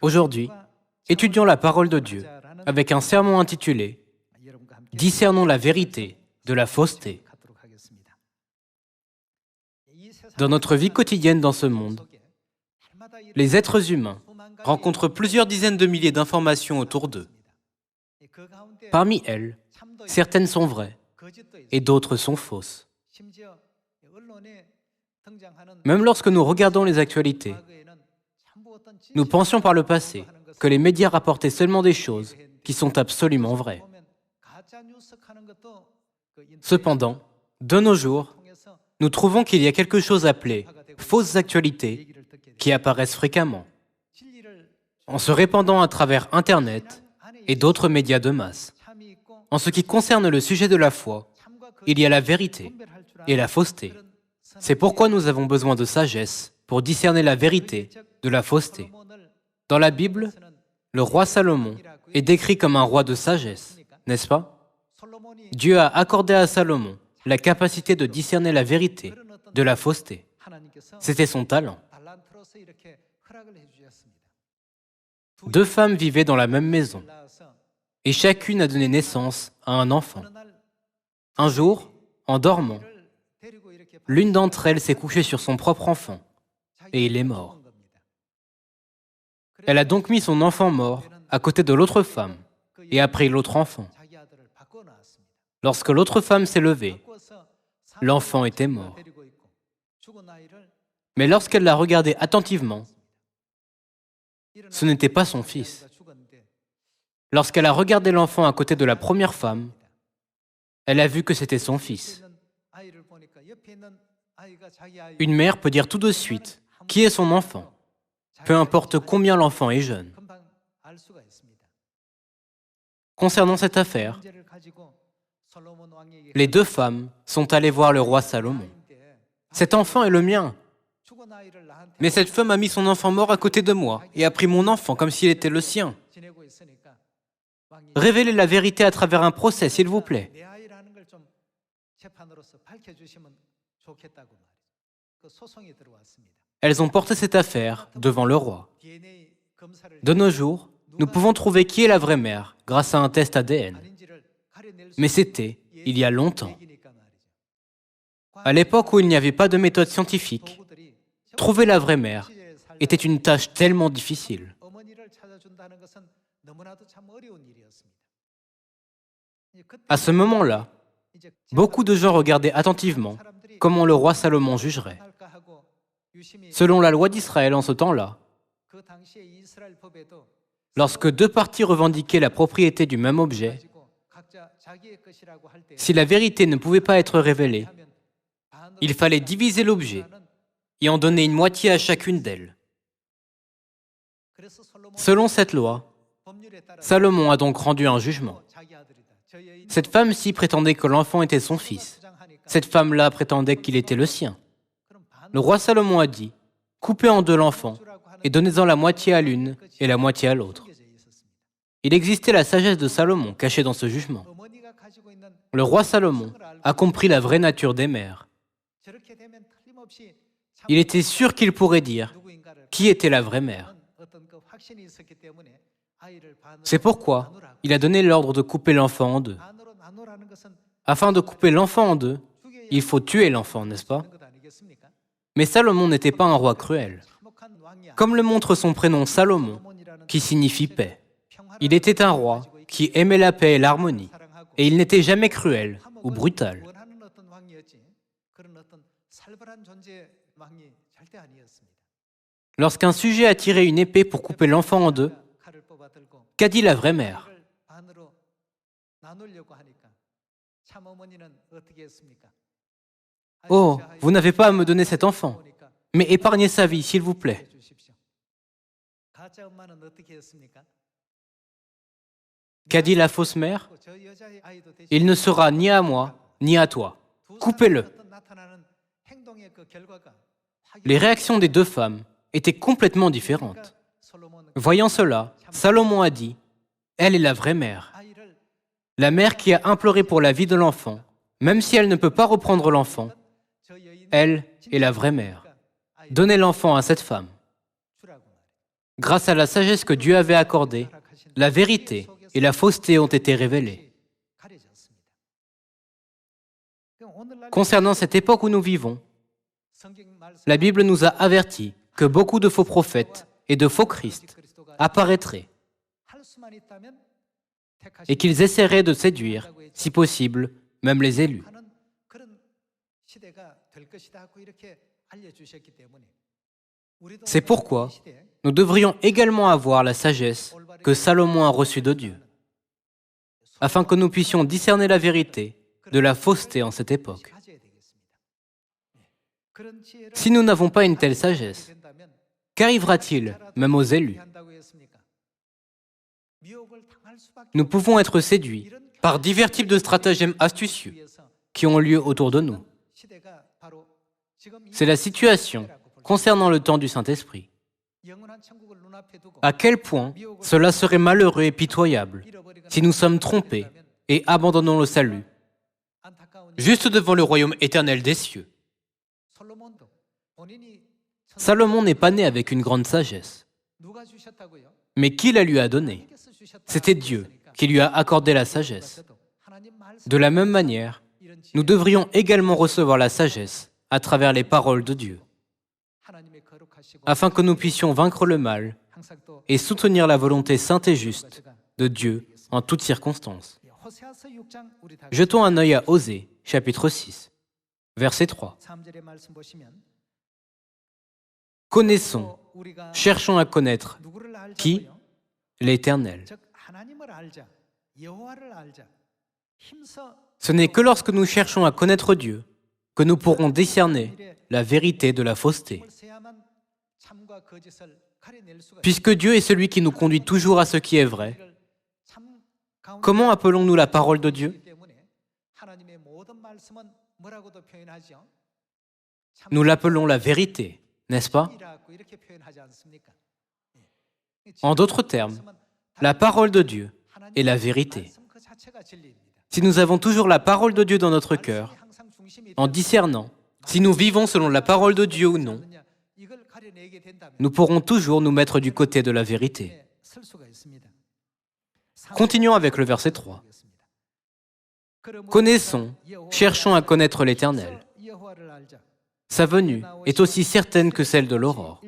Aujourd'hui, étudions la parole de Dieu avec un sermon intitulé « Discernons la vérité de la fausseté ». Dans notre vie quotidienne dans ce monde, les êtres humains rencontrent plusieurs dizaines de milliers d'informations autour d'eux. Parmi elles, certaines sont vraies et d'autres sont fausses. Même lorsque nous regardons les actualités, nous pensions par le passé que les médias rapportaient seulement des choses qui sont absolument vraies. Cependant, de nos jours, nous trouvons qu'il y a quelque chose appelé fausses actualités qui apparaissent fréquemment, en se répandant à travers Internet et d'autres médias de masse. En ce qui concerne le sujet de la foi, il y a la vérité et la fausseté. C'est pourquoi nous avons besoin de sagesse pour discerner la vérité de la fausseté. Dans la Bible, le roi Salomon est décrit comme un roi de sagesse, n'est-ce pas? Dieu a accordé à Salomon la capacité de discerner la vérité de la fausseté. C'était son talent. Deux femmes vivaient dans la même maison et chacune a donné naissance à un enfant. Un jour, en dormant, l'une d'entre elles s'est couchée sur son propre enfant et il est mort. Elle a donc mis son enfant mort à côté de l'autre femme et a pris l'autre enfant. Lorsque l'autre femme s'est levée, l'enfant était mort. Mais lorsqu'elle l'a regardé attentivement, ce n'était pas son fils. Lorsqu'elle a regardé l'enfant à côté de la première femme, elle a vu que c'était son fils. Une mère peut dire tout de suite qui est son enfant, peu importe combien l'enfant est jeune. Concernant cette affaire, les deux femmes sont allées voir le roi Salomon. « Cet enfant est le mien. Mais cette femme a mis son enfant mort à côté de moi et a pris mon enfant comme s'il était le sien. Révélez la vérité à travers un procès, s'il vous plaît. » Elles ont porté cette affaire devant le roi. De nos jours, nous pouvons trouver qui est la vraie mère grâce à un test ADN. Mais c'était il y a longtemps. À l'époque où il n'y avait pas de méthode scientifique, trouver la vraie mère était une tâche tellement difficile. À ce moment-là, beaucoup de gens regardaient attentivement comment le roi Salomon jugerait. Selon la loi d'Israël en ce temps-là, lorsque deux parties revendiquaient la propriété du même objet, si la vérité ne pouvait pas être révélée, il fallait diviser l'objet et en donner une moitié à chacune d'elles. Selon cette loi, Salomon a donc rendu un jugement. Cette femme-ci prétendait que l'enfant était son fils. Cette femme-là prétendait qu'il était le sien. Le roi Salomon a dit, « Coupez en deux l'enfant et donnez-en la moitié à l'une et la moitié à l'autre. » Il existait la sagesse de Salomon cachée dans ce jugement. Le roi Salomon a compris la vraie nature des mères. Il était sûr qu'il pourrait dire qui était la vraie mère. C'est pourquoi il a donné l'ordre de couper l'enfant en deux. Afin de couper l'enfant en deux, il faut tuer l'enfant, n'est-ce pas? Mais Salomon n'était pas un roi cruel. Comme le montre son prénom Salomon, qui signifie paix. Il était un roi qui aimait la paix et l'harmonie, et il n'était jamais cruel ou brutal. Lorsqu'un sujet a tiré une épée pour couper l'enfant en deux, qu'a dit la vraie mère? « Oh, vous n'avez pas à me donner cet enfant, mais épargnez sa vie, s'il vous plaît. » Qu'a dit la fausse mère? « Il ne sera ni à moi, ni à toi. Coupez-le. » Les réactions des deux femmes étaient complètement différentes. Voyant cela, Salomon a dit, « Elle est la vraie mère. La mère qui a imploré pour la vie de l'enfant, même si elle ne peut pas reprendre l'enfant, elle est la vraie mère. Donnez l'enfant à cette femme. » Grâce à la sagesse que Dieu avait accordée, la vérité et la fausseté ont été révélées. Concernant cette époque où nous vivons, la Bible nous a avertis que beaucoup de faux prophètes et de faux Christ apparaîtraient et qu'ils essaieraient de séduire, si possible, même les élus. C'est pourquoi nous devrions également avoir la sagesse que Salomon a reçue de Dieu, afin que nous puissions discerner la vérité de la fausseté en cette époque. Si nous n'avons pas une telle sagesse, qu'arrivera-t-il même aux élus? Nous pouvons être séduits par divers types de stratagèmes astucieux qui ont lieu autour de nous. C'est la situation concernant le temps du Saint-Esprit. À quel point cela serait malheureux et pitoyable si nous sommes trompés et abandonnons le salut juste devant le royaume éternel des cieux. Salomon n'est pas né avec une grande sagesse. Mais qui la lui a donnée? C'était Dieu qui lui a accordé la sagesse. De la même manière, nous devrions également recevoir la sagesse à travers les paroles de Dieu, afin que nous puissions vaincre le mal et soutenir la volonté sainte et juste de Dieu en toutes circonstances. Jetons un œil à Osée, chapitre 6, verset 3. Connaissons, cherchons à connaître qui? L'Éternel. Ce n'est que lorsque nous cherchons à connaître Dieu que nous pourrons discerner la vérité de la fausseté. Puisque Dieu est celui qui nous conduit toujours à ce qui est vrai, comment appelons-nous la parole de Dieu? Nous l'appelons la vérité, n'est-ce pas? En d'autres termes, la parole de Dieu est la vérité. Si nous avons toujours la parole de Dieu dans notre cœur, en discernant si nous vivons selon la parole de Dieu ou non, nous pourrons toujours nous mettre du côté de la vérité. Continuons avec le verset 3. Connaissons, cherchons à connaître l'Éternel. Sa venue est aussi certaine que celle de l'aurore.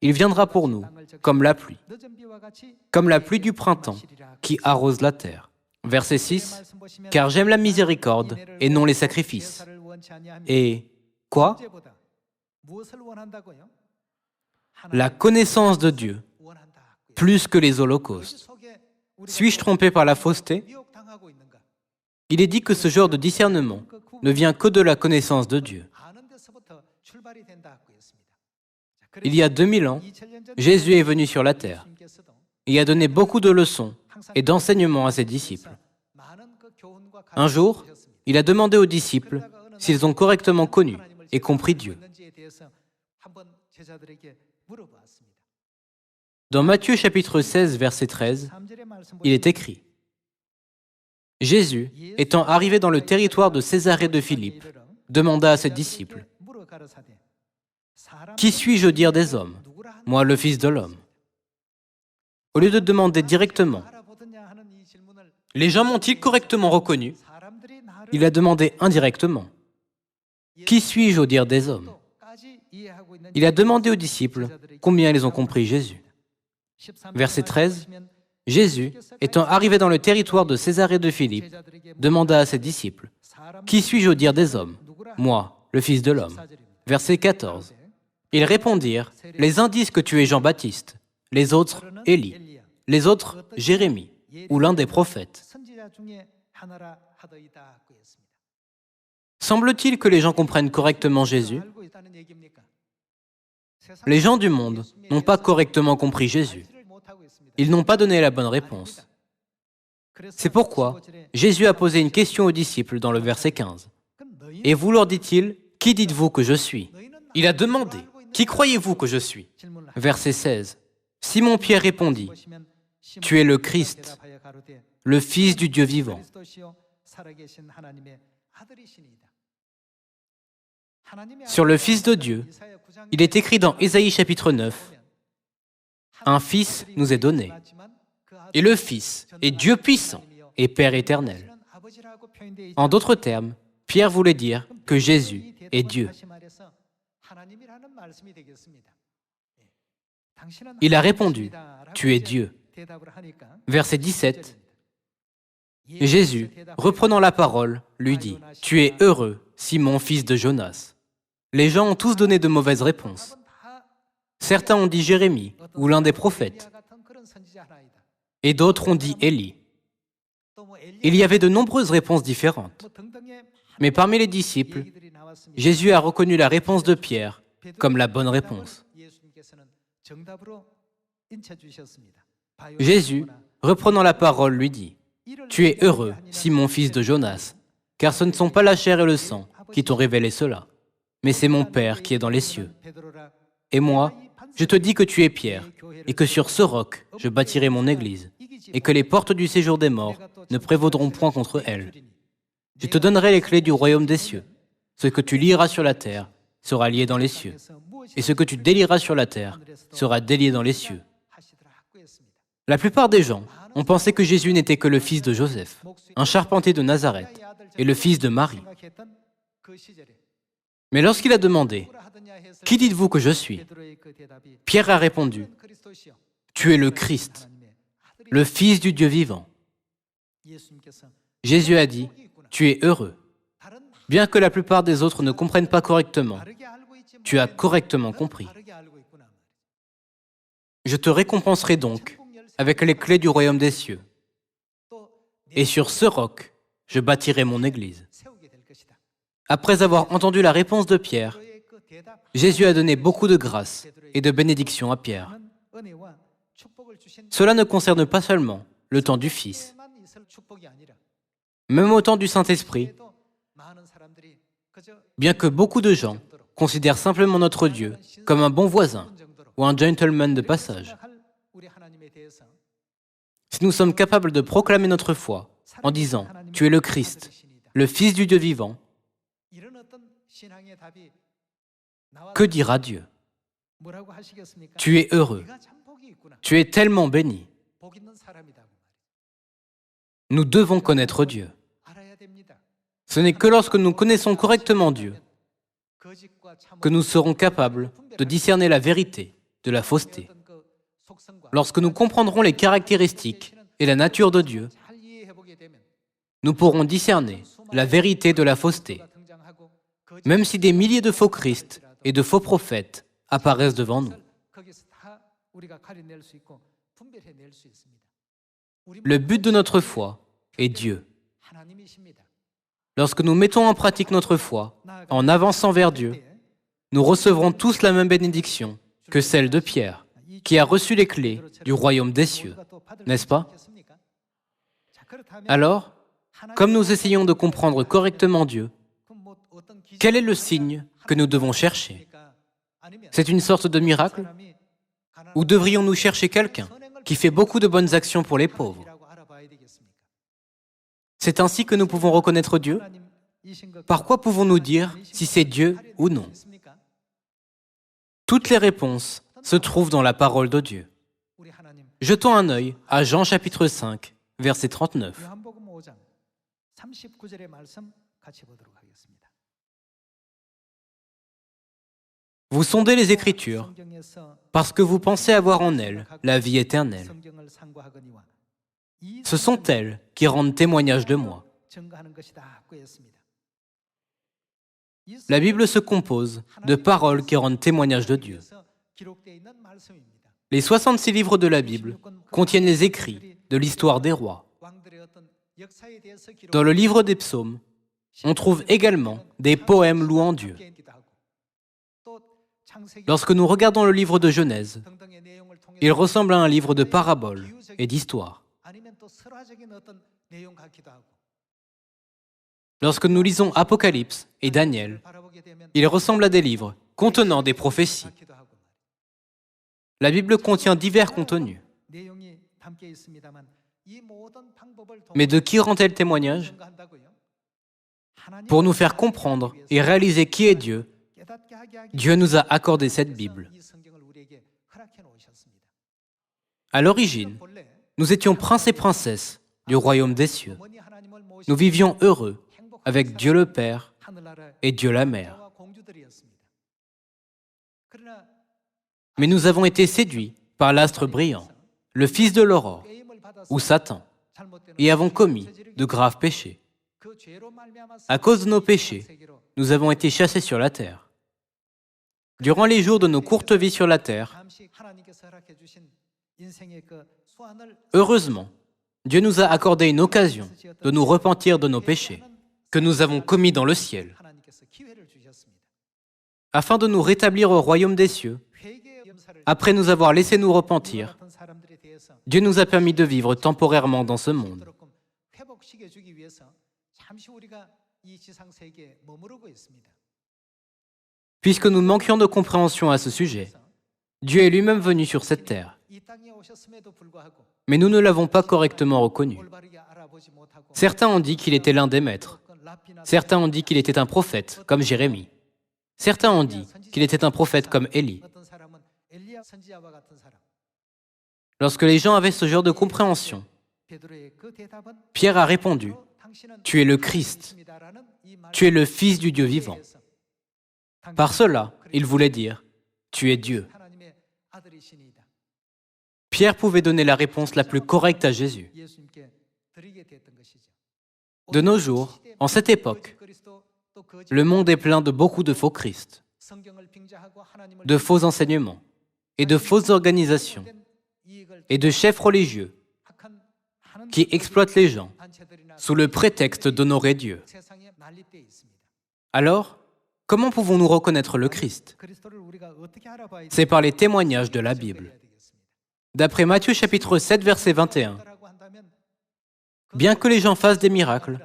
Il viendra pour nous comme la pluie du printemps qui arrose la terre. Verset 6. Car j'aime la miséricorde et non les sacrifices. Et quoi? La connaissance de Dieu, plus que les holocaustes. Suis-je trompé par la fausseté? Il est dit que ce genre de discernement ne vient que de la connaissance de Dieu. Il y a 2000 ans, Jésus est venu sur la terre et a donné beaucoup de leçons et d'enseignements à ses disciples. Un jour, il a demandé aux disciples s'ils ont correctement connu et compris Dieu. Dans Matthieu chapitre 16, verset 13, il est écrit: Jésus, étant arrivé dans le territoire de Césarée de Philippe, demanda à ses disciples: Qui suis-je au dire des hommes, moi le Fils de l'homme? Au lieu de demander directement: Les gens m'ont-ils correctement reconnu? Il a demandé indirectement: Qui suis-je au dire des hommes? Il a demandé aux disciples combien ils ont compris Jésus. Verset 13, Jésus, étant arrivé dans le territoire de Césarée de Philippe, demanda à ses disciples: Qui suis-je au dire des hommes? Moi, le Fils de l'homme. Verset 14, ils répondirent: Les uns disent que tu es Jean-Baptiste, les autres Élie, les autres Jérémie, ou l'un des prophètes. Semble-t-il que les gens comprennent correctement Jésus? Les gens du monde n'ont pas correctement compris Jésus. Ils n'ont pas donné la bonne réponse. C'est pourquoi Jésus a posé une question aux disciples dans le verset 15. Et vous leur dit-il: Qui dites-vous que je suis? Il a demandé: Qui croyez-vous que je suis? Verset 16. Simon-Pierre répondit: Tu es le Christ, le Fils du Dieu vivant. Sur le Fils de Dieu, il est écrit dans Ésaïe chapitre 9: un Fils nous est donné. Et le Fils est Dieu puissant et Père éternel. En d'autres termes, Pierre voulait dire que Jésus est Dieu. Il a répondu, « Tu es Dieu ». Verset 17. Jésus, reprenant la parole, lui dit, « Tu es heureux, Simon, fils de Jonas ». Les gens ont tous donné de mauvaises réponses. Certains ont dit Jérémie ou l'un des prophètes, et d'autres ont dit Élie. Il y avait de nombreuses réponses différentes. Mais parmi les disciples, Jésus a reconnu la réponse de Pierre comme la bonne réponse. Jésus, reprenant la parole, lui dit, « Tu es heureux, Simon, fils de Jonas, car ce ne sont pas la chair et le sang qui t'ont révélé cela, mais c'est mon Père qui est dans les cieux. Et moi, je te dis que tu es Pierre, et que sur ce roc, je bâtirai mon église, et que les portes du séjour des morts ne prévaudront point contre elle. Je te donnerai les clés du royaume des cieux. Ce que tu lieras sur la terre sera lié dans les cieux, et ce que tu délieras sur la terre sera délié dans les cieux. » La plupart des gens ont pensé que Jésus n'était que le fils de Joseph, un charpentier de Nazareth, et le fils de Marie. Mais lorsqu'il a demandé, « Qui dites-vous que je suis ?» Pierre a répondu, « Tu es le Christ, le Fils du Dieu vivant. » Jésus a dit, « Tu es heureux. Bien que la plupart des autres ne comprennent pas correctement, tu as correctement compris. Je te récompenserai donc avec les clés du royaume des cieux. Et sur ce roc, je bâtirai mon église. » Après avoir entendu la réponse de Pierre, Jésus a donné beaucoup de grâce et de bénédictions à Pierre. Cela ne concerne pas seulement le temps du Fils. Même au temps du Saint-Esprit, bien que beaucoup de gens considèrent simplement notre Dieu comme un bon voisin ou un gentleman de passage, si nous sommes capables de proclamer notre foi en disant « Tu es le Christ, le Fils du Dieu vivant », que dira Dieu? Tu es heureux. Tu es tellement béni. Nous devons connaître Dieu. Ce n'est que lorsque nous connaissons correctement Dieu que nous serons capables de discerner la vérité de la fausseté. Lorsque nous comprendrons les caractéristiques et la nature de Dieu, nous pourrons discerner la vérité de la fausseté, même si des milliers de faux Christ et de faux prophètes apparaissent devant nous. Le but de notre foi est Dieu. Lorsque nous mettons en pratique notre foi, en avançant vers Dieu, nous recevrons tous la même bénédiction que celle de Pierre, qui a reçu les clés du royaume des cieux, n'est-ce pas? Alors, comme nous essayons de comprendre correctement Dieu, quel est le signe que nous devons chercher? C'est une sorte de miracle? Ou devrions-nous chercher quelqu'un qui fait beaucoup de bonnes actions pour les pauvres? C'est ainsi que nous pouvons reconnaître Dieu? Par quoi pouvons-nous dire si c'est Dieu ou non? Toutes les réponses se trouvent dans la parole de Dieu. Jetons un œil à Jean chapitre 5, verset 39. Vous sondez les Écritures parce que vous pensez avoir en elles la vie éternelle. Ce sont elles qui rendent témoignage de moi. La Bible se compose de paroles qui rendent témoignage de Dieu. Les 66 livres de la Bible contiennent les écrits de l'histoire des rois. Dans le livre des psaumes, on trouve également des poèmes louant Dieu. Lorsque nous regardons le livre de Genèse, il ressemble à un livre de paraboles et d'histoires. Lorsque nous lisons Apocalypse et Daniel, il ressemble à des livres contenant des prophéties. La Bible contient divers contenus. Mais de qui rend-elle témoignage? Pour nous faire comprendre et réaliser qui est Dieu, Dieu nous a accordé cette Bible. À l'origine, nous étions princes et princesses du royaume des cieux. Nous vivions heureux avec Dieu le Père et Dieu la Mère. Mais nous avons été séduits par l'astre brillant, le fils de l'aurore, ou Satan, et avons commis de graves péchés. À cause de nos péchés, nous avons été chassés sur la terre. Durant les jours de nos courtes vies sur la terre, heureusement, Dieu nous a accordé une occasion de nous repentir de nos péchés que nous avons commis dans le ciel, afin de nous rétablir au royaume des cieux. Après nous avoir laissé nous repentir, Dieu nous a permis de vivre temporairement dans ce monde. Puisque nous manquions de compréhension à ce sujet, Dieu est lui-même venu sur cette terre. Mais nous ne l'avons pas correctement reconnu. Certains ont dit qu'il était l'un des maîtres. Certains ont dit qu'il était un prophète, comme Jérémie. Certains ont dit qu'il était un prophète comme Élie. Lorsque les gens avaient ce genre de compréhension, Pierre a répondu, « Tu es le Christ, tu es le Fils du Dieu vivant. » Par cela, il voulait dire, « Tu es Dieu. » Pierre pouvait donner la réponse la plus correcte à Jésus. De nos jours, en cette époque, le monde est plein de beaucoup de faux Christ, de faux enseignements et de fausses organisations et de chefs religieux qui exploitent les gens sous le prétexte d'honorer Dieu. Alors, comment pouvons-nous reconnaître le Christ? C'est par les témoignages de la Bible. D'après Matthieu chapitre 7, verset 21, « Bien que les gens fassent des miracles,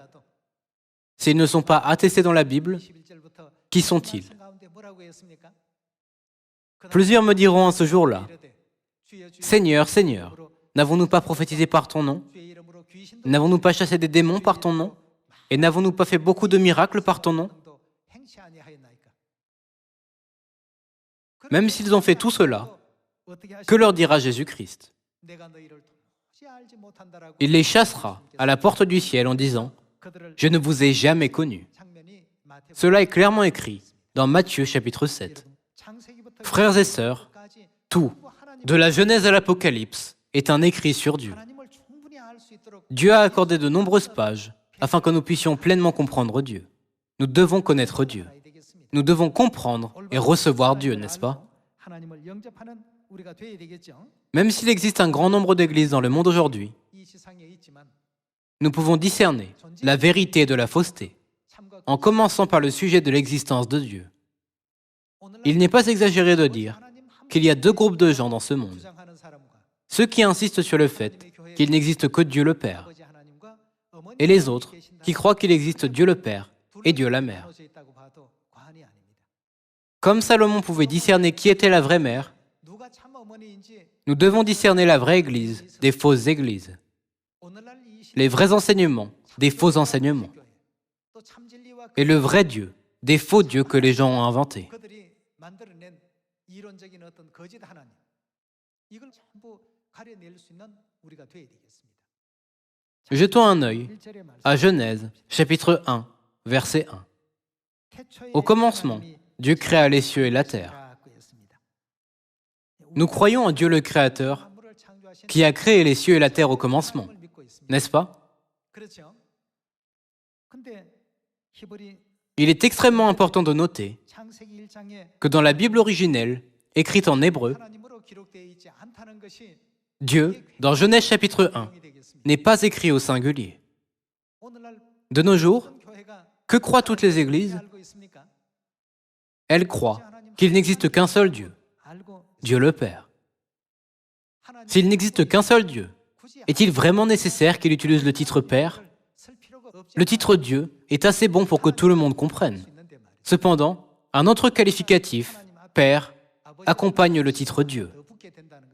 s'ils ne sont pas attestés dans la Bible, qui sont-ils » Plusieurs me diront en ce jour-là, « Seigneur, Seigneur, n'avons-nous pas prophétisé par ton nom? N'avons-nous pas chassé des démons par ton nom? Et n'avons-nous pas fait beaucoup de miracles par ton nom ?» Même s'ils ont fait tout cela, que leur dira Jésus-Christ? Il les chassera à la porte du ciel en disant, « Je ne vous ai jamais connus. » Cela est clairement écrit dans Matthieu chapitre 7. Frères et sœurs, tout, de la Genèse à l'Apocalypse, est un écrit sur Dieu. Dieu a accordé de nombreuses pages afin que nous puissions pleinement comprendre Dieu. Nous devons connaître Dieu. Nous devons comprendre et recevoir Dieu, n'est-ce pas? Même s'il existe un grand nombre d'églises dans le monde aujourd'hui, nous pouvons discerner la vérité de la fausseté, en commençant par le sujet de l'existence de Dieu. Il n'est pas exagéré de dire qu'il y a deux groupes de gens dans ce monde. Ceux qui insistent sur le fait qu'il n'existe que Dieu le Père, et les autres qui croient qu'il existe Dieu le Père et Dieu la Mère. Comme Salomon pouvait discerner qui était la vraie mère, nous devons discerner la vraie Église des fausses églises, les vrais enseignements des faux enseignements, et le vrai Dieu des faux dieux que les gens ont inventés. Jetons un œil à Genèse, chapitre 1, verset 1. Au commencement, Dieu créa les cieux et la terre. Nous croyons en Dieu le Créateur, qui a créé les cieux et la terre au commencement, n'est-ce pas? Il est extrêmement important de noter que dans la Bible originelle, écrite en hébreu, Dieu, dans Genèse chapitre 1, n'est pas écrit au singulier. De nos jours, que croient toutes les églises? Elles croient qu'il n'existe qu'un seul Dieu, Dieu le Père. S'il n'existe qu'un seul Dieu, est-il vraiment nécessaire qu'il utilise le titre Père? Le titre Dieu est assez bon pour que tout le monde comprenne. Cependant, un autre qualificatif, Père, accompagne le titre Dieu.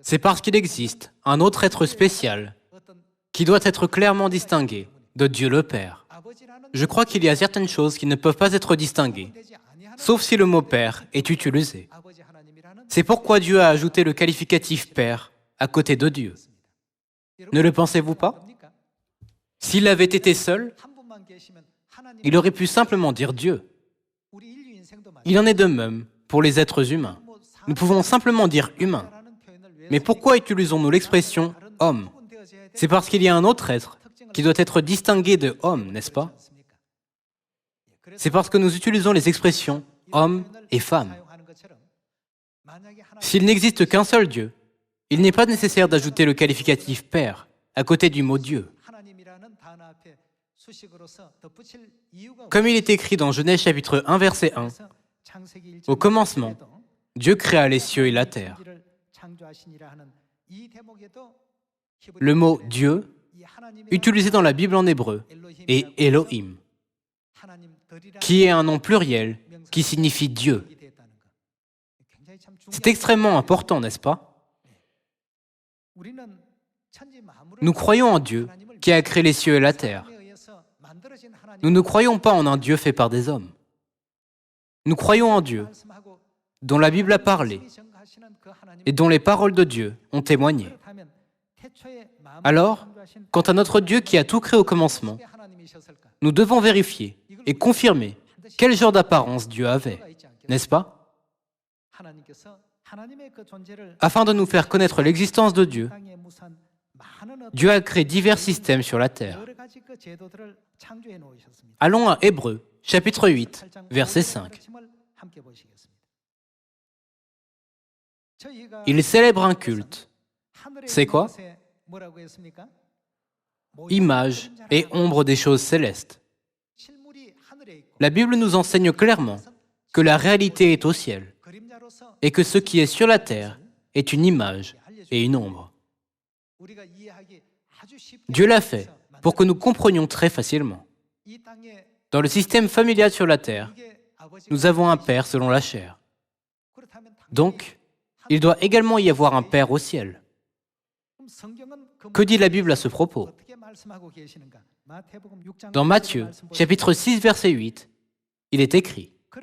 C'est parce qu'il existe un autre être spécial qui doit être clairement distingué de Dieu le Père. Je crois qu'il y a certaines choses qui ne peuvent pas être distinguées, sauf si le mot Père est utilisé. C'est pourquoi Dieu a ajouté le qualificatif Père à côté de Dieu. Ne le pensez-vous pas? S'il avait été seul, il aurait pu simplement dire Dieu. Il en est de même pour les êtres humains. Nous pouvons simplement dire humain. Mais pourquoi utilisons-nous l'expression homme? C'est parce qu'il y a un autre être qui doit être distingué de homme, n'est-ce pas? C'est parce que nous utilisons les expressions homme et femme. S'il n'existe qu'un seul Dieu, il n'est pas nécessaire d'ajouter le qualificatif Père à côté du mot Dieu. Comme il est écrit dans Genèse chapitre 1, verset 1, « Au commencement, Dieu créa les cieux et la terre. » Le mot « Dieu » utilisé dans la Bible en hébreu est Elohim, qui est un nom pluriel qui signifie Dieu. C'est extrêmement important, n'est-ce pas? Nous croyons en Dieu qui a créé les cieux et la terre. Nous ne croyons pas en un Dieu fait par des hommes. Nous croyons en Dieu, dont la Bible a parlé et dont les paroles de Dieu ont témoigné. Alors, quant à notre Dieu qui a tout créé au commencement, nous devons vérifier et confirmer quel genre d'apparence Dieu avait, n'est-ce pas? Afin de nous faire connaître l'existence de Dieu, Dieu a créé divers systèmes sur la terre. Allons à Hébreux, chapitre 8, verset 5. Il célèbre un culte. C'est quoi? Image et ombre des choses célestes. La Bible nous enseigne clairement que la réalité est au ciel et que ce qui est sur la terre est une image et une ombre. Dieu l'a fait pour que nous comprenions très facilement. Dans le système familial sur la terre, nous avons un père selon la chair. Donc, il doit également y avoir un père au ciel. Que dit la Bible à ce propos? Dans Matthieu, chapitre 6, verset 8, il est écrit «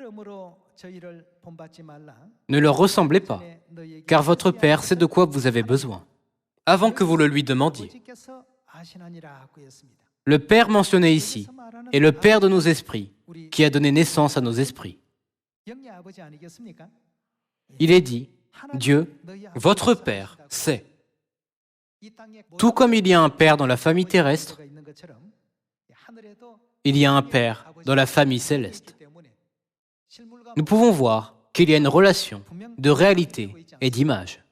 Ne leur ressemblez pas, car votre Père sait de quoi vous avez besoin, avant que vous le lui demandiez. » Le Père mentionné ici est le Père de nos esprits, qui a donné naissance à nos esprits. Il est dit, Dieu, votre Père, sait. Tout comme il y a un Père dans la famille terrestre, il y a un Père dans la famille céleste. Nous pouvons voir qu'il y a une relation de réalité et d'image.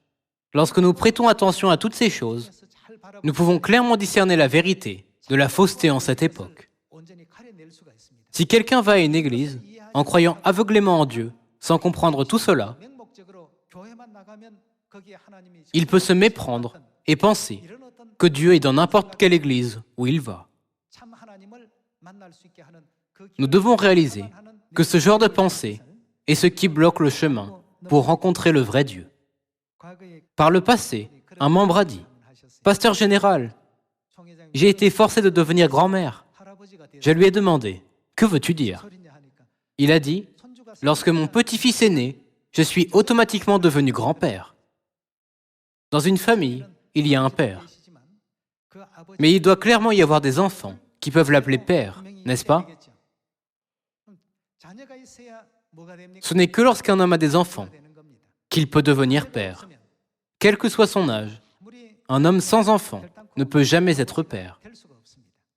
Lorsque nous prêtons attention à toutes ces choses, nous pouvons clairement discerner la vérité de la fausseté en cette époque. Si quelqu'un va à une église en croyant aveuglément en Dieu, sans comprendre tout cela, il peut se méprendre et penser que Dieu est dans n'importe quelle église où il va. Nous devons réaliser que ce genre de pensée est ce qui bloque le chemin pour rencontrer le vrai Dieu. Par le passé, un membre a dit, « Pasteur général, j'ai été forcé de devenir grand-mère. » Je lui ai demandé, « Que veux-tu dire ?» Il a dit, « Lorsque mon petit-fils est né, je suis automatiquement devenu grand-père. » Dans une famille, il y a un père. Mais il doit clairement y avoir des enfants qui peuvent l'appeler père, n'est-ce pas? Ce n'est que lorsqu'un homme a des enfants qu'il peut devenir père. Quel que soit son âge, un homme sans enfant ne peut jamais être père.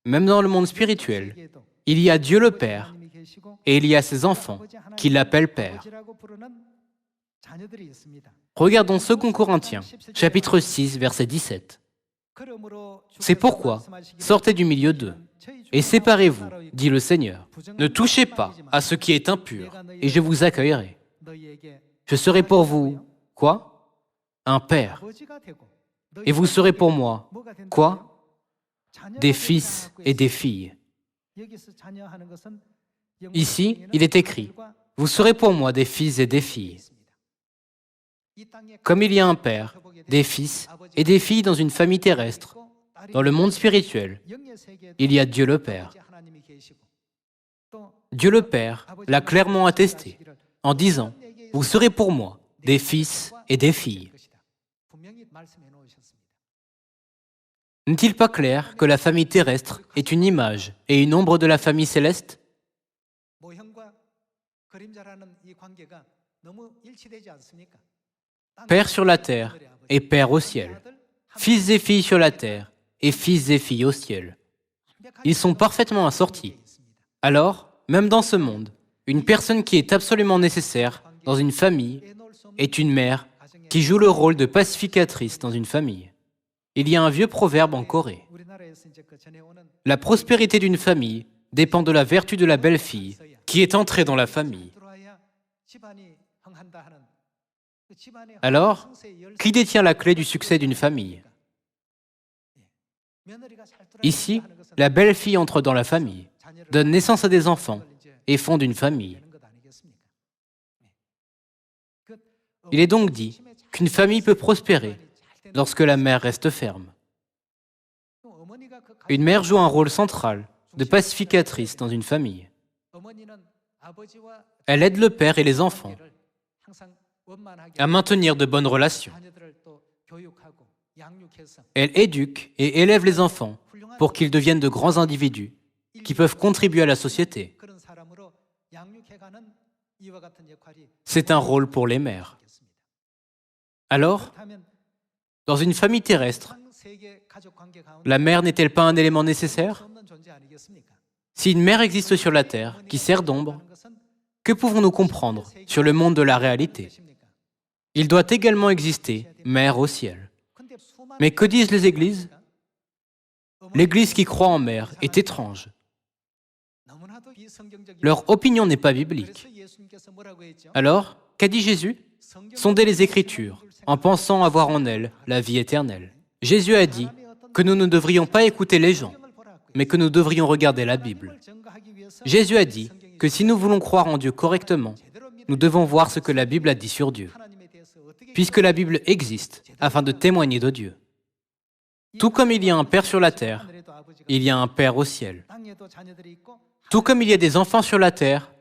Même dans le monde spirituel, il y a Dieu le Père et il y a ses enfants qui l'appellent Père. Regardons 2 Corinthiens, chapitre 6, verset 17. C'est pourquoi, sortez du milieu d'eux et séparez-vous, dit le Seigneur. Ne touchez pas à ce qui est impur et je vous accueillerai. Je serai pour vous, quoi? Un père. Et vous serez pour moi, quoi? Des fils et des filles. Ici, il est écrit, vous serez pour moi des fils et des filles. Comme il y a un père, des fils et des filles dans une famille terrestre, dans le monde spirituel, il y a Dieu le Père. Dieu le Père l'a clairement attesté en disant, vous serez pour moi des fils et des filles. N'est-il pas clair que la famille terrestre est une image et une ombre de la famille céleste? Père sur la terre et Père au ciel. Fils et filles sur la terre et fils et filles au ciel. Ils sont parfaitement assortis. Alors, même dans ce monde, une personne qui est absolument nécessaire dans une famille est une mère qui joue le rôle de pacificatrice dans une famille. Il y a un vieux proverbe en Corée. La prospérité d'une famille dépend de la vertu de la belle-fille qui est entrée dans la famille. Alors, qui détient la clé du succès d'une famille? Ici, la belle-fille entre dans la famille, donne naissance à des enfants et fonde une famille. Il est donc dit qu'une famille peut prospérer lorsque la mère reste ferme. Une mère joue un rôle central de pacificatrice dans une famille. Elle aide le père et les enfants à maintenir de bonnes relations. Elle éduque et élève les enfants pour qu'ils deviennent de grands individus qui peuvent contribuer à la société. C'est un rôle pour les mères. Alors, dans une famille terrestre, la mère n'est-elle pas un élément nécessaire? Si une mère existe sur la terre qui sert d'ombre, que pouvons-nous comprendre sur le monde de la réalité? Il doit également exister mère au ciel. Mais que disent les églises? L'Église qui croit en mère est étrange. Leur opinion n'est pas biblique. Alors, qu'a dit Jésus? Sondez les Écritures, en pensant avoir en elles la vie éternelle. Jésus a dit que nous ne devrions pas écouter les gens, mais que nous devrions regarder la Bible. Jésus a dit que si nous voulons croire en Dieu correctement, nous devons voir ce que la Bible a dit sur Dieu, puisque la Bible existe afin de témoigner de Dieu. Tout comme il y a un Père sur la terre, il y a un Père au ciel. Tout comme il y a des enfants sur la terre,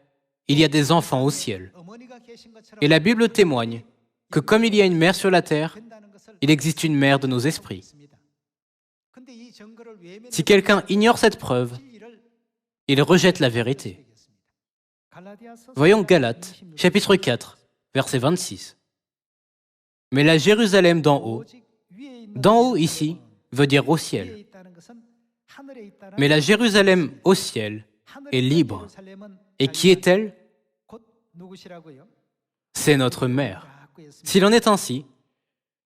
il y a des enfants au ciel. Et la Bible témoigne que comme il y a une mère sur la terre, il existe une mère de nos esprits. Si quelqu'un ignore cette preuve, il rejette la vérité. Voyons Galates, chapitre 4, verset 26. Mais la Jérusalem d'en haut ici, veut dire au ciel. Mais la Jérusalem au ciel est libre. Et qui est-elle? C'est notre mère. S'il en est ainsi,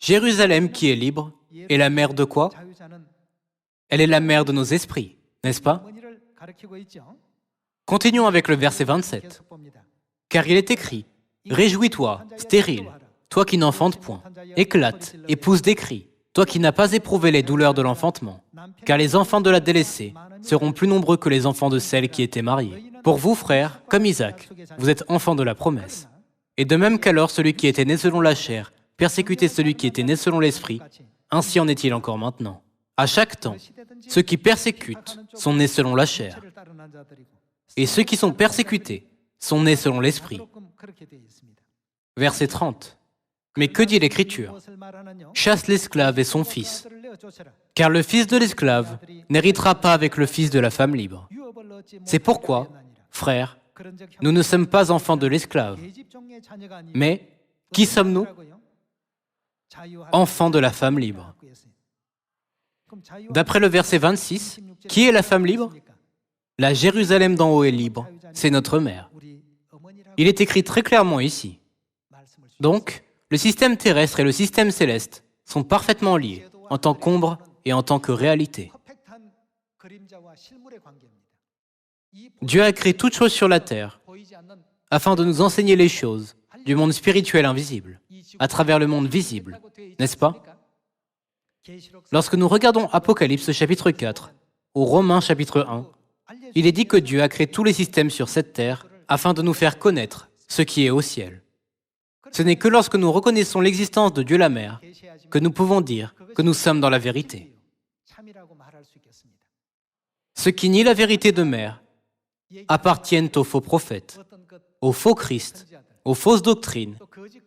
Jérusalem qui est libre est la mère de quoi? Elle est la mère de nos esprits, n'est-ce pas? Continuons avec le verset 27. Car il est écrit, « Réjouis-toi, stérile, toi qui n'enfantes point, éclate et pousse des cris, toi qui n'as pas éprouvé les douleurs de l'enfantement, car les enfants de la délaissée seront plus nombreux que les enfants de celle qui étaient mariée. Pour vous, frères, comme Isaac, vous êtes enfants de la promesse. Et de même qu'alors celui qui était né selon la chair persécutait celui qui était né selon l'esprit, ainsi en est-il encore maintenant. À chaque temps, ceux qui persécutent sont nés selon la chair, et ceux qui sont persécutés sont nés selon l'esprit. » Verset 30. Mais que dit l'Écriture? Chasse l'esclave et son fils, car le fils de l'esclave n'héritera pas avec le fils de la femme libre. C'est pourquoi, frères, nous ne sommes pas enfants de l'esclave. Mais qui sommes-nous? Enfants de la femme libre. D'après le verset 26, qui est la femme libre? La Jérusalem d'en haut est libre, c'est notre mère. Il est écrit très clairement ici. Donc, le système terrestre et le système céleste sont parfaitement liés en tant qu'ombre et en tant que réalité. Dieu a créé toutes choses sur la terre afin de nous enseigner les choses du monde spirituel invisible à travers le monde visible, n'est-ce pas? Lorsque nous regardons Apocalypse chapitre 4 ou Romains chapitre 1, il est dit que Dieu a créé tous les systèmes sur cette terre afin de nous faire connaître ce qui est au ciel. Ce n'est que lorsque nous reconnaissons l'existence de Dieu la Mère que nous pouvons dire que nous sommes dans la vérité. Ceux qui nient la vérité de Mère appartiennent aux faux prophètes, aux faux Christ, aux fausses doctrines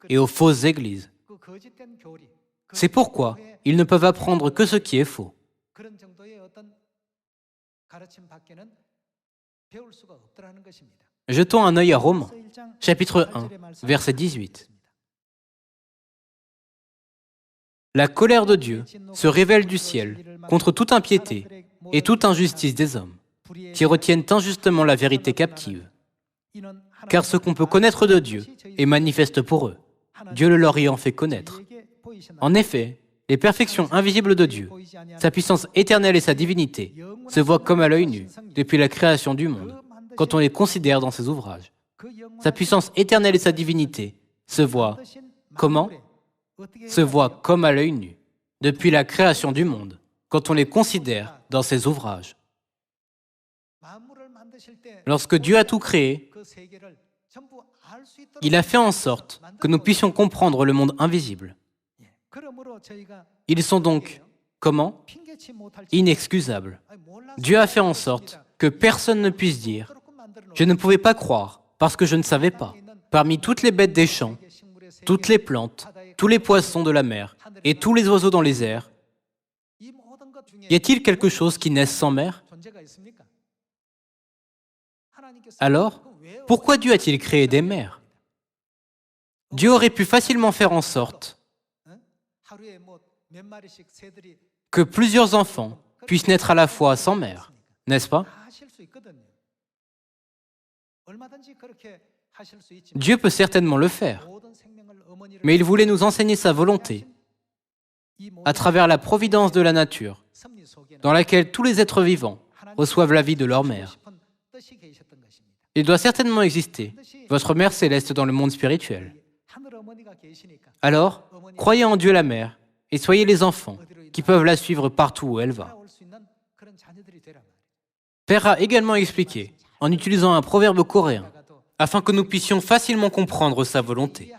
et aux fausses églises. C'est pourquoi ils ne peuvent apprendre que ce qui est faux. Jetons un œil à Romains, chapitre 1, verset 18. La colère de Dieu se révèle du ciel contre toute impiété et toute injustice des hommes, qui retiennent injustement la vérité captive. Car ce qu'on peut connaître de Dieu est manifeste pour eux, Dieu le leur ayant fait connaître. En effet, les perfections invisibles de Dieu, sa puissance éternelle et sa divinité, se voient comme à l'œil nu depuis la création du monde, quand on les considère dans ses ouvrages. Sa puissance éternelle et sa divinité se voient comment? Se voient comme à l'œil nu depuis la création du monde, quand on les considère dans ses ouvrages. Lorsque Dieu a tout créé, il a fait en sorte que nous puissions comprendre le monde invisible. Ils sont donc, comment? Inexcusables. Dieu a fait en sorte que personne ne puisse dire « Je ne pouvais pas croire parce que je ne savais pas ». Parmi toutes les bêtes des champs, toutes les plantes, tous les poissons de la mer et tous les oiseaux dans les airs, y a-t-il quelque chose qui naisse sans mère? Alors, pourquoi Dieu a-t-il créé des mers? Dieu aurait pu facilement faire en sorte que plusieurs enfants puissent naître à la fois sans mère, n'est-ce pas? Dieu peut certainement le faire, mais il voulait nous enseigner sa volonté à travers la providence de la nature, dans laquelle tous les êtres vivants reçoivent la vie de leur mère. Il doit certainement exister votre mère céleste dans le monde spirituel. Alors, croyez en Dieu la mère et soyez les enfants qui peuvent la suivre partout où elle va. Père a également expliqué, en utilisant un proverbe coréen, afin que nous puissions facilement comprendre sa volonté.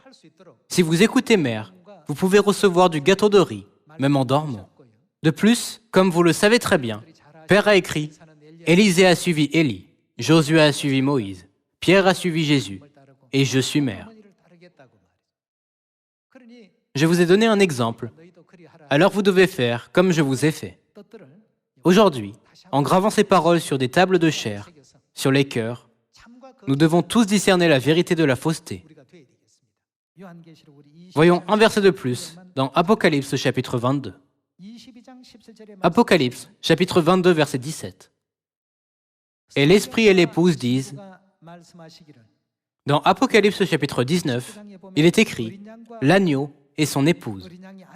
Si vous écoutez mère, vous pouvez recevoir du gâteau de riz, même en dormant. De plus, comme vous le savez très bien, Père a écrit « Élisée a suivi Élie, Josué a suivi Moïse, Pierre a suivi Jésus, et je suis mère. » Je vous ai donné un exemple, alors vous devez faire comme je vous ai fait. Aujourd'hui, en gravant ces paroles sur des tables de chair, sur les cœurs, nous devons tous discerner la vérité de la fausseté. Voyons un verset de plus dans Apocalypse chapitre 22. Apocalypse chapitre 22 verset 17. Et l'Esprit et l'épouse disent, dans Apocalypse chapitre 19, il est écrit « L'agneau et son épouse ».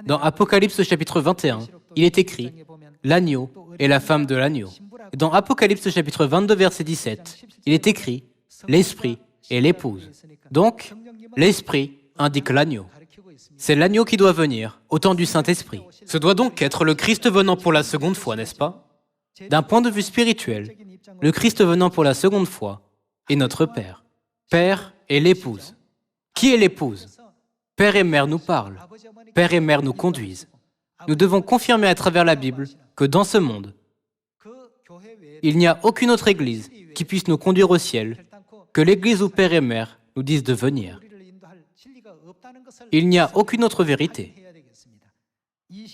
Dans Apocalypse chapitre 21, il est écrit « L'agneau et la femme de l'agneau ». Dans Apocalypse chapitre 22 verset 17, il est écrit « L'Esprit et l'épouse ». Donc, l'Esprit indique l'agneau. C'est l'agneau qui doit venir, au temps du Saint-Esprit. Ce doit donc être le Christ venant pour la seconde fois, n'est-ce pas? D'un point de vue spirituel, le Christ venant pour la seconde fois est notre Père. Père et l'épouse. Qui est l'épouse? Père et mère nous parlent. Père et mère nous conduisent. Nous devons confirmer à travers la Bible que dans ce monde, il n'y a aucune autre église qui puisse nous conduire au ciel que l'église où Père et mère nous disent de venir. Il n'y a aucune autre vérité.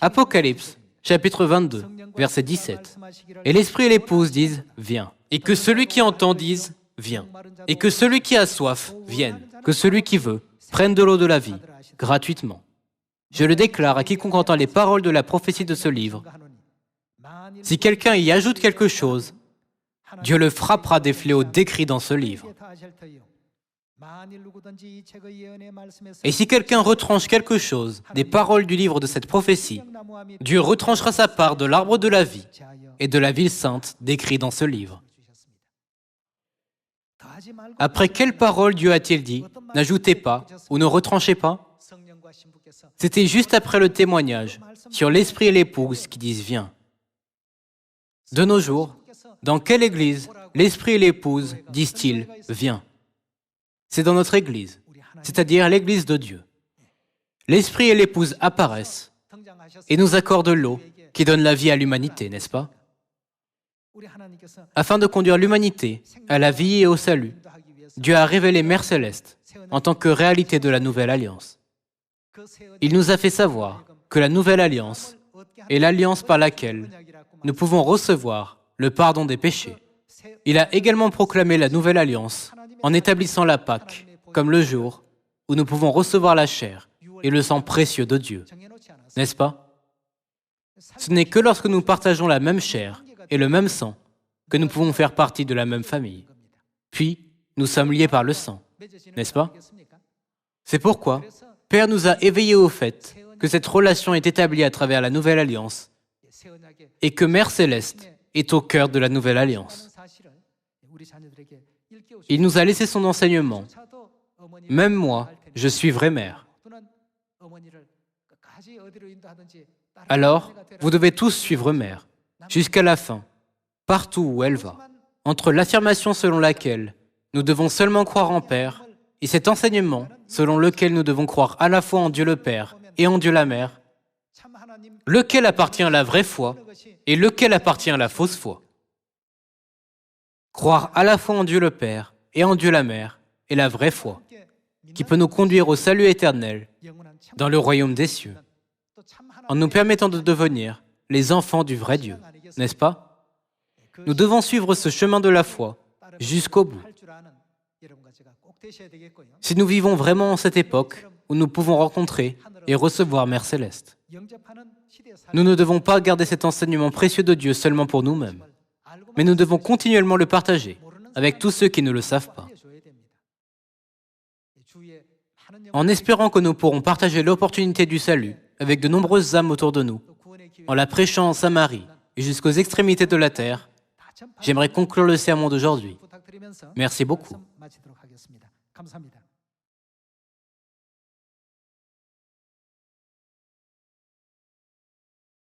Apocalypse, chapitre 22, verset 17. Et l'Esprit et l'épouse disent « Viens ». Et que celui qui entend dise « Viens ». Et que celui qui a soif vienne. Que celui qui veut prenne de l'eau de la vie, gratuitement. Je le déclare à quiconque entend les paroles de la prophétie de ce livre. Si quelqu'un y ajoute quelque chose, Dieu le frappera des fléaux décrits dans ce livre. Et si quelqu'un retranche quelque chose des paroles du livre de cette prophétie, Dieu retranchera sa part de l'arbre de la vie et de la ville sainte décrit dans ce livre. Après quelle parole Dieu a-t-il dit « N'ajoutez pas ou ne retranchez pas » C'était juste après le témoignage sur l'Esprit et l'épouse qui disent « Viens ». De nos jours, dans quelle église l'Esprit et l'épouse disent-ils « Viens » C'est dans notre église, c'est-à-dire l'église de Dieu. L'Esprit et l'épouse apparaissent et nous accordent l'eau qui donne la vie à l'humanité, n'est-ce pas? Afin de conduire l'humanité à la vie et au salut, Dieu a révélé Mère Céleste en tant que réalité de la Nouvelle Alliance. Il nous a fait savoir que la Nouvelle Alliance est l'alliance par laquelle nous pouvons recevoir le pardon des péchés. Il a également proclamé la nouvelle alliance en établissant la Pâque comme le jour où nous pouvons recevoir la chair et le sang précieux de Dieu. N'est-ce pas? Ce n'est que lorsque nous partageons la même chair et le même sang que nous pouvons faire partie de la même famille. Puis, nous sommes liés par le sang, n'est-ce pas? C'est pourquoi Père nous a éveillés au fait que cette relation est établie à travers la Nouvelle Alliance et que Mère Céleste est au cœur de la Nouvelle Alliance. Il nous a laissé son enseignement. Même moi, je suivrai Mère. Alors, vous devez tous suivre Mère, jusqu'à la fin, partout où elle va. Entre l'affirmation selon laquelle nous devons seulement croire en Père et cet enseignement selon lequel nous devons croire à la fois en Dieu le Père et en Dieu la Mère, lequel appartient à la vraie foi et lequel appartient à la fausse foi. Croire à la fois en Dieu le Père et en Dieu la Mère est la vraie foi, qui peut nous conduire au salut éternel dans le royaume des cieux, en nous permettant de devenir les enfants du vrai Dieu, n'est-ce pas? Nous devons suivre ce chemin de la foi jusqu'au bout. Si nous vivons vraiment en cette époque où nous pouvons rencontrer et recevoir Mère Céleste, nous ne devons pas garder cet enseignement précieux de Dieu seulement pour nous-mêmes, mais nous devons continuellement le partager avec tous ceux qui ne le savent pas. En espérant que nous pourrons partager l'opportunité du salut avec de nombreuses âmes autour de nous, en la prêchant en Samarie et jusqu'aux extrémités de la terre, j'aimerais conclure le sermon d'aujourd'hui. Merci beaucoup. 감사합니다.